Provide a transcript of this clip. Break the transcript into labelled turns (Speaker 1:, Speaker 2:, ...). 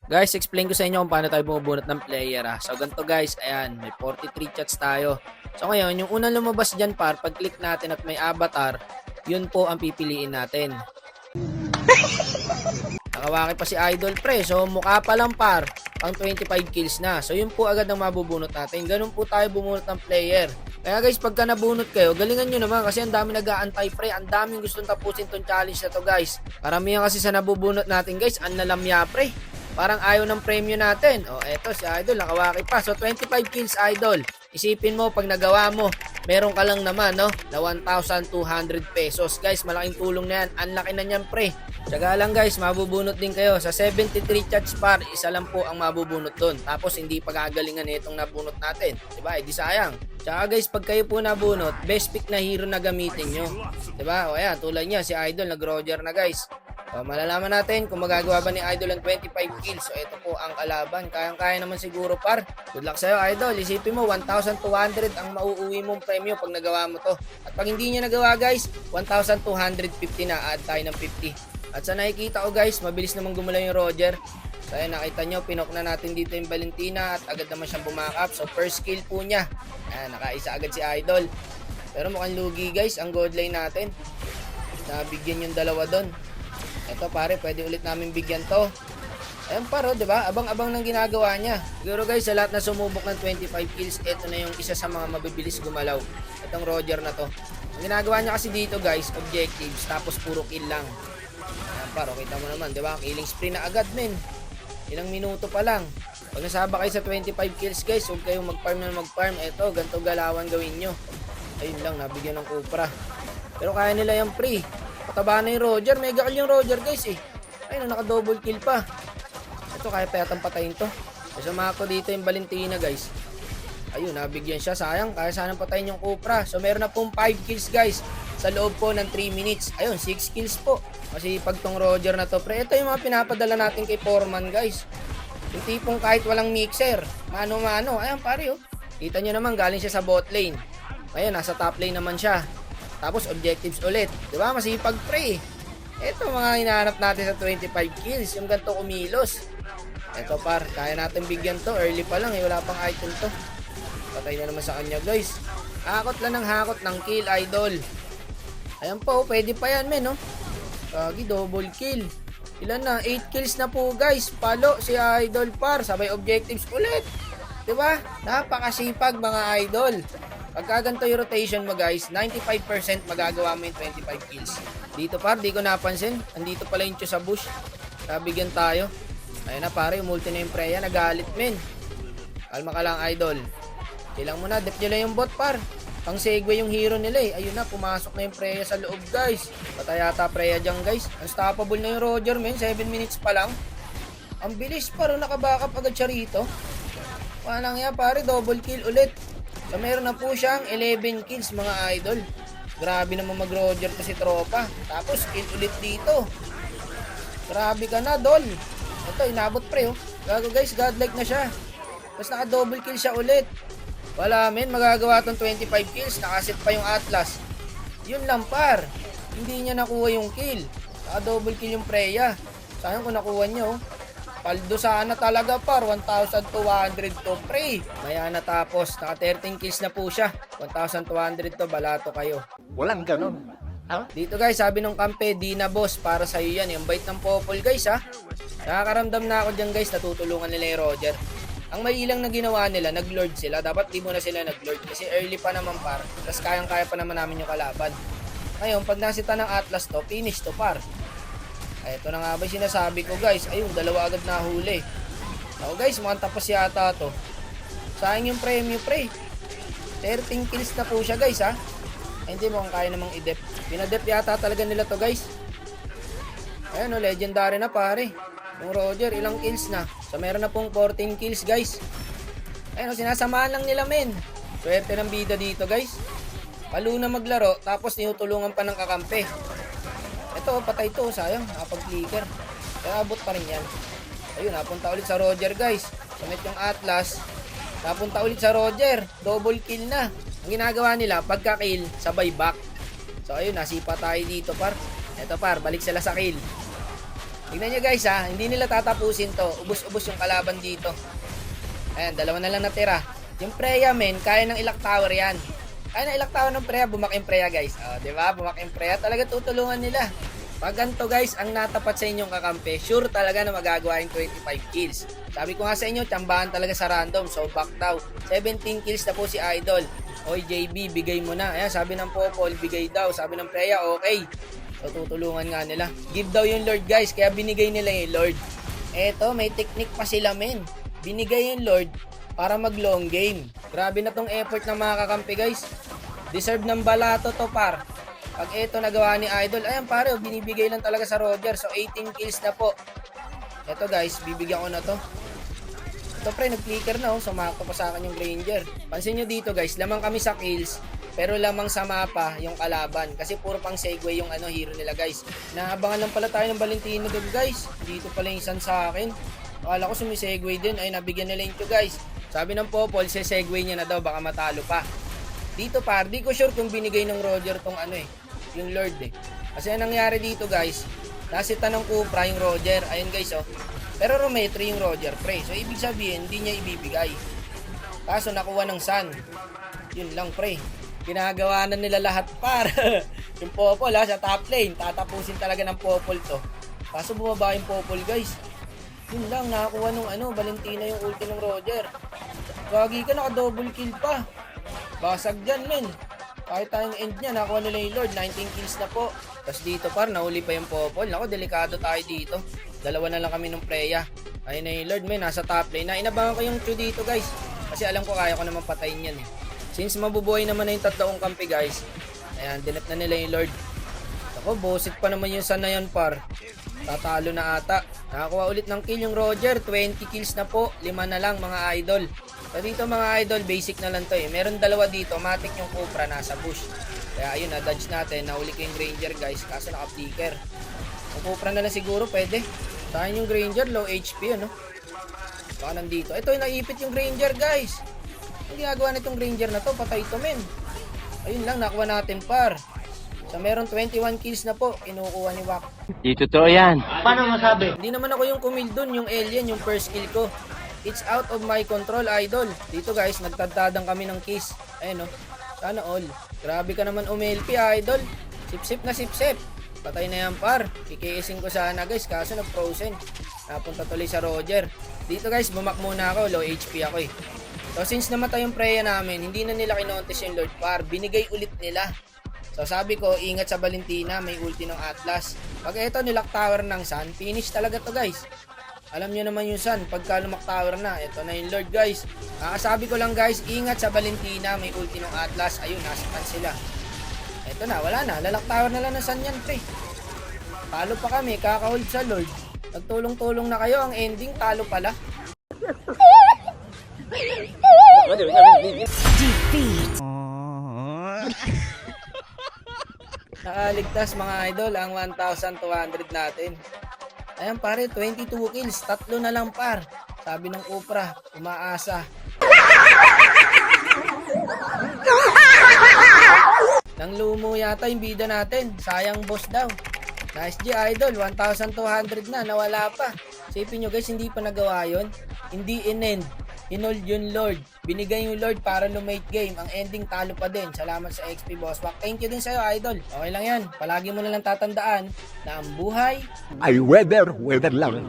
Speaker 1: Guys, explain ko sa inyo kung paano tayo bumubunot ng player So ganito guys, ayan, may 43 chats tayo. So ngayon, yung unang lumabas dyan pag click natin at may avatar, yun po ang pipiliin natin. Nakawaki pa si Idol pre, so mukha pa lang pang 25 kills na. So yun po agad ang mabubunot natin. Ganun po tayo bumunot ng player. Kaya guys, pagka nabunot kayo, galingan nyo naman kasi ang dami nag-aantay pre. Ang daming gustong tapusin tong challenge na to guys. Karamihan kasi sa nabubunot natin guys, ang nalamya pre. Parang ayaw ng premyo natin. O eto si Idol, nakawaki pa. So 25 kills Idol. Isipin mo pag nagawa mo, meron ka lang naman no, na 1,200 pesos. Guys, malaking tulong na yan. Ang laki na niyan pre. Tsaga lang guys, mabubunot din kayo. Sa 73 chats isa lang po ang mabubunot doon. Tapos hindi pagagalingan itong nabunot natin. Diba? Di sayang. Tsaka guys, pag kayo po nabunot, best pick na hero na gamitin nyo. Diba? O ayan, tulad niya, si Idol nag-Roger na guys. So, malalaman natin kung magagawa ba ni Idol ang 25 kills. So, ito po ang kalaban. Kayang-kaya naman siguro par. Good luck sa'yo, Idol. Isipin mo, 1,200 ang mauuwi mong premyo pag nagawa mo to. At pag hindi niya nagawa, guys, 1,250 na. Add tayo ng 50. At sa nakikita ko, guys, mabilis naman gumalaw yung Roger. So, ayan, nakita nyo, pinok na natin dito yung Valentina at agad naman siyang bumakap. So, first kill po niya. Ayan, nakaisa agad si Idol. Pero mukhang lugi, guys, ang gold line natin. Nabigyan yung dalawa doon. Ito pare, pwede ulit namin bigyan to. Ayan paro, di ba? Abang-abang ng ginagawa niya. Siguro guys, sa lahat na sumubok ng 25 kills, ito na yung isa sa mga mabibilis gumalaw. Itong Roger na to. Ang ginagawa niya kasi dito guys, objectives, tapos puro kill lang. Ayan paro, kita mo naman, di ba? Killing spree na agad men. Ilang minuto pa lang. Pag nasaba kayo sa 25 kills guys, huwag kayong mag-farm na mag-farm. Ito, ganito galawan gawin nyo. Ayun lang, nabigyan ng Cupra. Pero kaya nila yung free. Pataba na yung Roger. Mega kill yung Roger guys eh. Ayun, naka-double kill pa. Ito, kaya pa yatang patayin to. Kasama ko dito yung Valentina guys. Ayun, nabigyan siya. Sayang, kaya sanang patayin yung Cupra. So, meron na pong 5 kills guys. Sa loob po ng 3 minutes. Ayun, 6 kills po. Kasi pag tong Roger na to. Pre, ito yung mga pinapadala natin kay Foreman guys. Yung tipong kahit walang mixer. Mano-mano. Ayun, pare oh. Kita nyo naman, galing siya sa bot lane. Ayun, nasa top lane naman siya. Tapos objectives ulit. Diba? Masipag pre. Ito mga hinahanap natin sa 25 kills. Yung ganito kumilos. Ito par. Kaya natin bigyan to. Early pa lang. Wala pang item to. Patay na naman sa kanya guys. Hakot lang ng hakot ng kill Idol. Ayan po. Pwede pa yan men. No? Kagi double kill. Ilan na? 8 kills na po guys. Palo si Idol par. Sabay objectives ulit. Diba? Napakasipag mga Idol. Pagka ganito yung rotation mo guys, 95% magagawa mo yung 25 kills. Dito par, di ko napansin. Andito pala yung sa bush. Nabigyan tayo. Ayun na pare, yung multi na yung Freya. Nagalit men. Kalma ka lang Idol. Kailang mo na, dep nyo lang yung bot par. Pang segue yung hero nila eh. Ayun na, pumasok na yung Freya sa loob guys. Patay yata Freya dyan guys. Unstoppable na yung Roger men, 7 minutes pa lang. Ang bilis par, nakabackup agad siya rito. Walang yan pare, double kill ulit. So meron na po siyang 11 kills mga Idol. Grabe naman mag-Roger to si tropa. Tapos kill ulit dito. Grabe ka na Dol. Ito inabot pre oh. Gago guys, godlike na siya. Tapos naka-double kill siya ulit. Wala men, magagawa tong 25 kills. Nakasit pa yung Atlas. Yun lang par. Hindi niya nakuha yung kill. Naka-double kill yung Freya. Sayang kung nakuha niya oh. Paldo sana talaga par, 1,200 to pre. Maya natapos, naka 13 kills na po siya. 1,200 to, balato kayo.
Speaker 2: Walang ganun. Ha?
Speaker 1: Dito guys, sabi nung kampe, di na boss, para sa'yo yan. Yung bait ng popol guys ha. Nakakaramdam na ako dyan guys, natutulungan nila yung Roger. Ang mali lang na ginawa nila, nag-lord sila. Dapat di muna sila nag-lord kasi early pa naman par. Tapos kayang-kaya pa naman namin yung kalaban. Ngayon, pag nasita ng Atlas to, finish to par. Ito na nga ba sinasabi ko guys. Ayun, dalawa agad na huli. Ako guys, mukhang tapos yata to. Sayang yung premyo pre. 13 kills na po siya guys ha. Ay, hindi mo kaya namang i-dep. Pinadep yata talaga nila to guys. Ayun o, legendary na pare. Yung Roger, ilang kills na. So meron na pong 14 kills guys. Ayun o, sinasamahan lang nila men. Swerte ng bida dito guys. Palo na maglaro, tapos tinutulungan pa ng kakampi. Ito, patay to, sayang, nakapag-flicker. Kaya abot pa rin yan. Ayun, napunta ulit sa Roger guys. Sumit yung Atlas. Napunta ulit sa Roger. Double kill na. Ang ginagawa nila, pagka-kill, sabay back. So ayun, nasipa tayo dito par. Ito par, balik sila sa kill. Tignan nyo guys ha, hindi nila tatapusin to. Ubus-ubus yung kalaban dito. Ayan, dalawa na lang natira. Yung Freya men, kaya ng ilak tower yan. Kaya ng ilak tower ng Freya, bumak yung Freya guys. O, diba? Bumak yung Freya, talaga tutulungan nila. Pag ganito guys, ang natapat sa inyong kakampi, sure talaga na magagawa yung 25 kills. Sabi ko nga sa inyo, tsambahan talaga sa random, so back daw. 17 kills na po si Idol. Oy JB, bigay mo na. Ayan, sabi ng Popol, bigay daw. Sabi ng Freya, okay. So tutulungan nga nila. Give daw yung Lord guys, kaya binigay nila yung Lord. Eto, may technique pa sila men. Binigay yung Lord para mag long game. Grabe na tong effort ng mga kakampi guys. Deserve ng balato to par. Pag ito nagawa ni Idol, ayan pare, binibigay lang talaga sa Roger. So 18 kills na po. Ito guys, bibigyan ko na to. Ito pre, nag-flicker na oh. Sumakto pa sa akin yung Ranger. Pansin nyo dito guys, lamang kami sa kills. Pero lamang sa mapa yung kalaban. Kasi puro pang Segway yung hero nila guys. Naabangan lang pala tayo ng Valentino doon guys. Dito pala yung sun sa akin. Akala ko sumisegway din. Ay, nabigyan nila ito guys. Sabi ng Popol, segway niya na daw. Baka matalo pa. Dito par, di ko sure kung binigay ng Roger tong yung Lord eh. Kasi ang nangyari dito guys, nasita ng Cupra yung Roger. Ayun guys oh. Pero Rometri yung Roger pre. So ibig sabihin, hindi niya ibibigay. Kaso nakuha ng Sun. Yun lang pre. Ginagawa na nila lahat par. Yung Popol ha, sa top lane. Tatapusin talaga ng Popol to. Kaso bumaba yung Popol guys. Yun lang, nakakuha nung Valentina yung ulti ng Roger. Gagi ka, naka-double kill pa. Basag dyan men. Kahit tayong end niya, nakakuha nila yung Lord. 19 kills na po. Tapos dito par, nahuli pa yung Popol. Ako, delikado tayo dito. Dalawa na lang kami ng Freya. Ayun na yung Lord men, nasa top lane na. Inabangan ko yung Q dito guys. Kasi alam ko kaya ko naman patayin yan eh. Since mabubuhay naman na yung tatlong kampi guys. Ayan, dinap na nila yung Lord. Ako, bosit pa naman yung Sun na yun par. Tatalo na ata. Nakakuha ulit ng kill yung Roger. 20 kills na po. 5 na lang mga idol. So dito mga idol, basic na lang to eh. Meron dalawa dito. Matic yung Cupra nasa bush. Kaya ayun, na-dodge natin. Nahuli ko yung Granger guys. Kaso naka-flicker. Yung Cupra na lang siguro pwede. Saan yung Granger? Low HP ano? Baka nandito. Ito yung naipit yung Granger guys. Ang ginagawa nitong Granger na to, patay to men. Ayun lang, nakuha natin par. So meron 21 kills na po, kinukuha ni Wak.
Speaker 3: Di totoo yan.
Speaker 2: Paano masabi?
Speaker 1: Hindi naman ako yung kumil dun, yung alien, yung first kill ko. It's out of my control, idol. Dito guys, nagtadtadang kami ng kiss. Ayun no, sana all. Grabe ka naman umilpi, idol. Sip-sip na sip-sip. Patay na yan par. Kikiising ko sana guys, kaso nag-frozen. Napunta tuloy sa Roger. Dito guys, bumak muna ako, low HP ako eh. So since namatay yung Freya namin, hindi na nila kinontes yung Lord par. Binigay ulit nila. So sabi ko, ingat sa Valentina, may ulti ng Atlas. Pag ito nilak tower ng Sun, finish talaga to guys. Alam nyo naman yung Sun, pagka lumak tower na, ito na yung Lord guys. Sabi ko lang guys, ingat sa Valentina, may ulti ng Atlas. Ayun, nasaktan sila. Ito na, wala na, lalak tower na lang ng Sun yan pre. Talo pa kami, kakahold sa Lord. Nagtulong-tulong na kayo, ang ending talo pala. Nakaligtas mga idol ang 1,200 natin. Ayan pare, 22 kills, 3 na lang par. Sabi ng Cupra, umaasa. Nang lumo yata yung bida natin, sayang boss daw. Nice G idol, 1,200 na, nawala pa. Sipin nyo guys, hindi pa nagawa yun. Hindi in-end. Hinold yung Lord. Binigay yung Lord para lumate game. Ang ending talo pa din. Salamat sa XP Boss Wak. Thank you din sa'yo, idol. Okay lang yan. Palagi mo na lang tatandaan na ang buhay
Speaker 2: Ay weather lang.